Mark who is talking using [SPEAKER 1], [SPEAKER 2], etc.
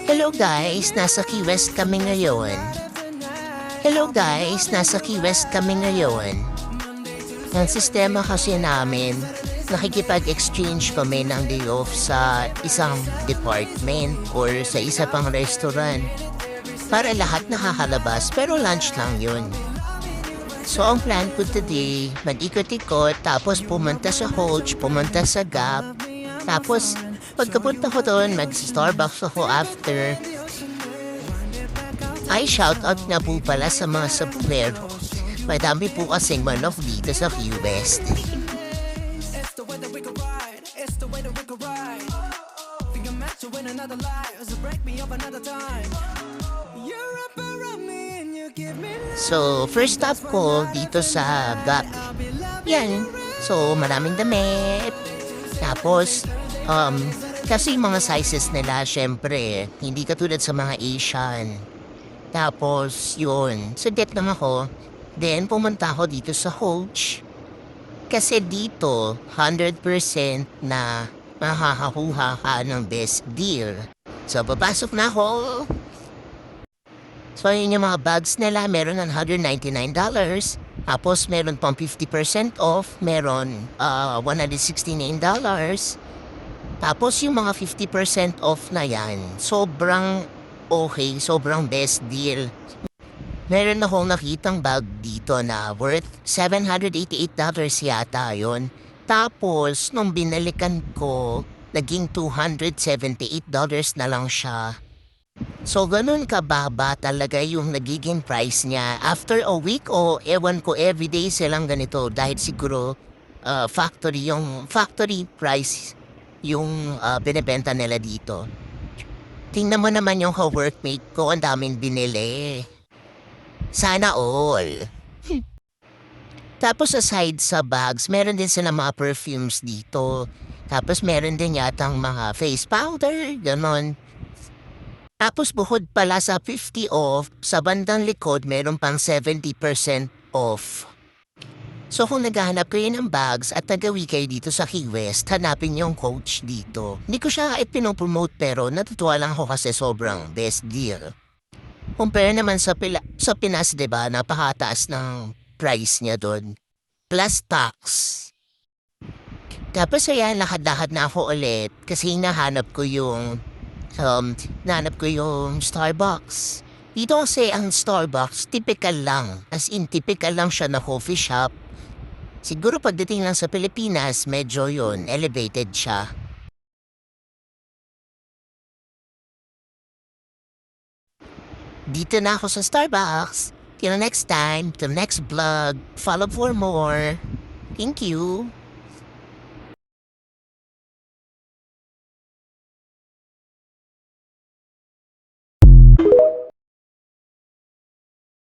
[SPEAKER 1] Hello guys, nasa Key West kami ngayon. Hello guys, nasa Key West kami ngayon. Ang sistema kasi namin, nakikipag-exchange kami ng day off sa isang department or sa isa pang restaurant. Para lahat nakakalabas pero lunch lang yun. So ang plan ko today, mag-ikot-ikot tapos pumunta sa Holch, pumunta sa Gap. Tapos pagkapunta ko doon, mag-Starbucks ako after. Ay, shoutout na po pala sa mga supplier. Madami po kasing manok dito sa Key West. So, first stop ko dito sa Gap. Yan. So, maraming damit. Tapos, kasi mga sizes nila, syempre, hindi katulad sa mga Asian. Tapos, yun, sugat lang ako. Then, pumunta ako dito sa Holch. Kasi dito, 100% na makakakuha ka ng best deal. So, papasok na ako. So, yun yung mga bags nila, meron ng $199. Tapos, meron pang 50% off, meron $169. Tapos, yung mga 50% off na yan, sobrang okay, sobrang best deal. Meron akong nakitang bag dito na worth $788 yata yun. Tapos, nung binalikan ko, naging $278 na lang siya. So, ganun kababa talaga yung nagiging price niya. After a week o ewan ko everyday silang ganito dahil siguro factory price yung binibenta nila dito. Tingnan mo naman yung ka-workmate ko, ang daming binili. Sana all. Tapos aside sa bags, meron din sila mga perfumes dito. Tapos meron din yatang mga face powder, ganon. Tapos bukod pala sa 50 off, sa bandang likod meron pang 70% off. So kung naghahanap kayo ng bags at nagawi kayo dito sa Key West, hanapin yung Coach dito. Hindi ko siya ipinopromote pero natutuwa lang ako kasi sobrang best deal. Compare naman sa Pinas, diba, napakataas ng price niya doon. Plus tax. Tapos ayan, lakad-lakad na ako ulit kasi nahanap ko yung Starbucks. Dito kasi ang Starbucks, typical lang. As in, typical lang siya na coffee shop. Siguro pagdating lang sa Pilipinas, medyo yun, elevated siya. Dito na ako sa Starbucks. Till next time, till next vlog. Follow for more. Thank you.